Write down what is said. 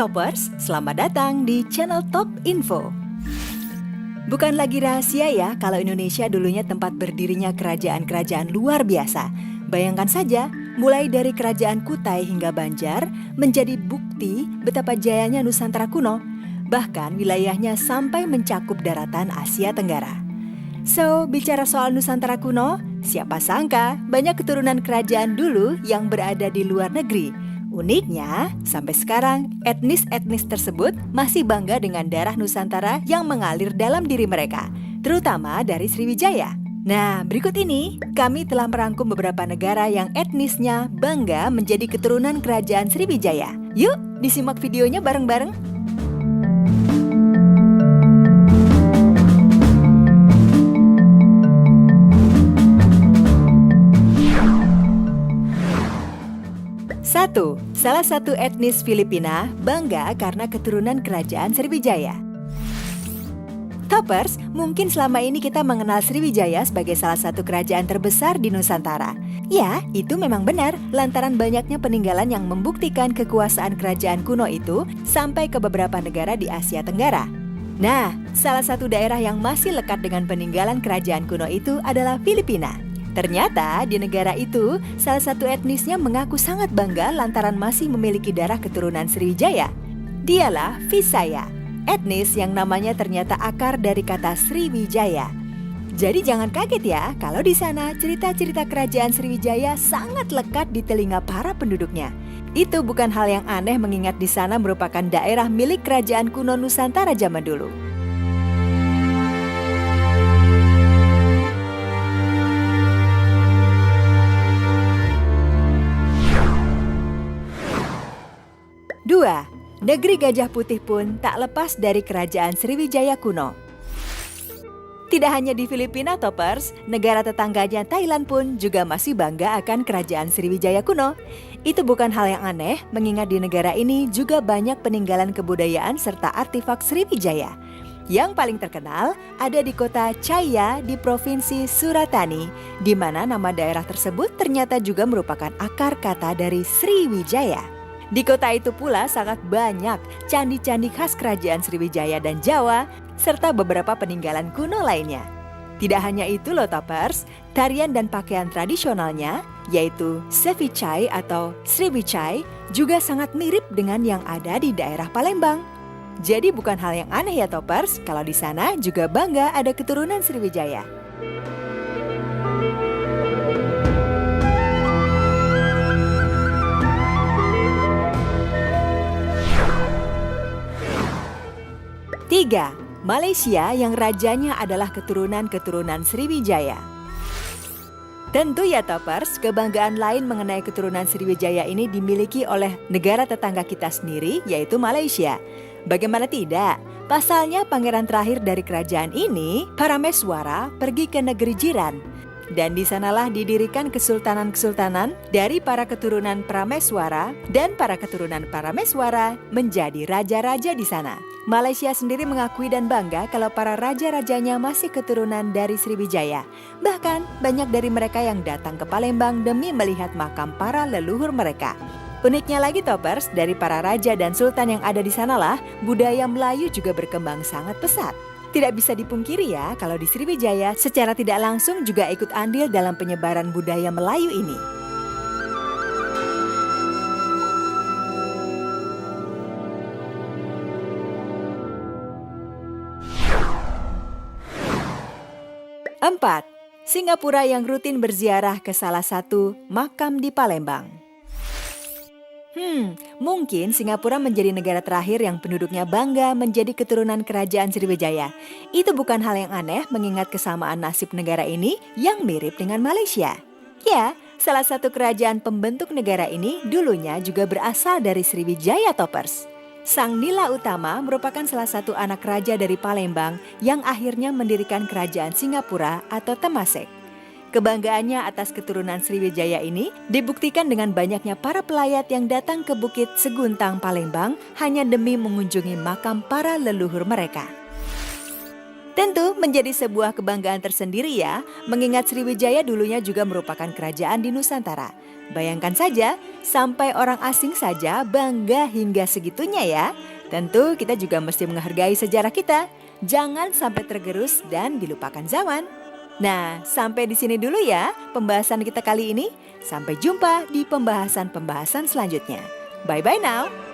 Toppers, selamat datang di channel Top Info. Bukan lagi rahasia ya kalau Indonesia dulunya tempat berdirinya kerajaan-kerajaan luar biasa. Bayangkan saja, mulai dari kerajaan Kutai hingga Banjar menjadi bukti betapa jayanya Nusantara kuno. Bahkan wilayahnya sampai mencakup daratan Asia Tenggara. So, bicara soal Nusantara kuno, siapa sangka banyak keturunan kerajaan dulu yang berada di luar negeri. Uniknya, sampai sekarang etnis-etnis tersebut masih bangga dengan darah Nusantara yang mengalir dalam diri mereka, terutama dari Sriwijaya. Nah, berikut ini kami telah merangkum beberapa negara yang etnisnya bangga menjadi keturunan kerajaan Sriwijaya. Yuk, disimak videonya bareng-bareng. Salah satu etnis Filipina bangga karena keturunan kerajaan Sriwijaya. Toppers, mungkin selama ini kita mengenal Sriwijaya sebagai salah satu kerajaan terbesar di Nusantara. Ya, itu memang benar, lantaran banyaknya peninggalan yang membuktikan kekuasaan kerajaan kuno itu sampai ke beberapa negara di Asia Tenggara. Nah, salah satu daerah yang masih lekat dengan peninggalan kerajaan kuno itu adalah Filipina. Ternyata di negara itu, salah satu etnisnya mengaku sangat bangga lantaran masih memiliki darah keturunan Sriwijaya. Dialah Visaya, etnis yang namanya ternyata akar dari kata Sriwijaya. Jadi jangan kaget ya kalau di sana cerita-cerita kerajaan Sriwijaya sangat lekat di telinga para penduduknya. Itu bukan hal yang aneh mengingat di sana merupakan daerah milik kerajaan kuno Nusantara zaman dulu. Negeri Gajah Putih pun tak lepas dari kerajaan Sriwijaya kuno. Tidak hanya di Filipina, Toppers, negara tetangganya Thailand pun juga masih bangga akan kerajaan Sriwijaya kuno. Itu bukan hal yang aneh, mengingat di negara ini juga banyak peninggalan kebudayaan serta artefak Sriwijaya. Yang paling terkenal ada di kota Chaiya di Provinsi Suratani, di mana nama daerah tersebut ternyata juga merupakan akar kata dari Sriwijaya. Di kota itu pula sangat banyak candi-candi khas kerajaan Sriwijaya dan Jawa, serta beberapa peninggalan kuno lainnya. Tidak hanya itu loh Toppers, tarian dan pakaian tradisionalnya, yaitu Cevichai atau Sriwijaya, juga sangat mirip dengan yang ada di daerah Palembang. Jadi bukan hal yang aneh ya Toppers, kalau di sana juga bangga ada keturunan Sriwijaya. Malaysia yang rajanya adalah keturunan-keturunan Sriwijaya. Tentu ya Toppers, kebanggaan lain mengenai keturunan Sriwijaya ini dimiliki oleh negara tetangga kita sendiri, yaitu Malaysia. Bagaimana tidak? Pasalnya pangeran terakhir dari kerajaan ini, Parameswara, pergi ke negeri jiran. Dan di sanalah didirikan kesultanan-kesultanan dari para keturunan Parameswara dan para keturunan Parameswara menjadi raja-raja di sana. Malaysia sendiri mengakui dan bangga kalau para raja-rajanya masih keturunan dari Sriwijaya. Bahkan banyak dari mereka yang datang ke Palembang demi melihat makam para leluhur mereka. Uniknya lagi Toppers, dari para raja dan sultan yang ada di sanalah budaya Melayu juga berkembang sangat pesat. Tidak bisa dipungkiri ya kalau di Sriwijaya secara tidak langsung juga ikut andil dalam penyebaran budaya Melayu ini. Singapura yang rutin berziarah ke salah satu makam di Palembang. Mungkin Singapura menjadi negara terakhir yang penduduknya bangga menjadi keturunan kerajaan Sriwijaya. Itu bukan hal yang aneh mengingat kesamaan nasib negara ini yang mirip dengan Malaysia. Ya, salah satu kerajaan pembentuk negara ini dulunya juga berasal dari Sriwijaya Toppers. Sang Nila Utama merupakan salah satu anak raja dari Palembang yang akhirnya mendirikan kerajaan Singapura atau Temasek. Kebanggaannya atas keturunan Sriwijaya ini dibuktikan dengan banyaknya para pelayat yang datang ke Bukit Seguntang Palembang hanya demi mengunjungi makam para leluhur mereka. Tentu menjadi sebuah kebanggaan tersendiri ya, mengingat Sriwijaya dulunya juga merupakan kerajaan di Nusantara. Bayangkan saja, sampai orang asing saja bangga hingga segitunya ya. Tentu kita juga mesti menghargai sejarah kita. Jangan sampai tergerus dan dilupakan zaman. Nah, sampai di sini dulu ya pembahasan kita kali ini. Sampai jumpa di pembahasan-pembahasan selanjutnya. Bye-bye now.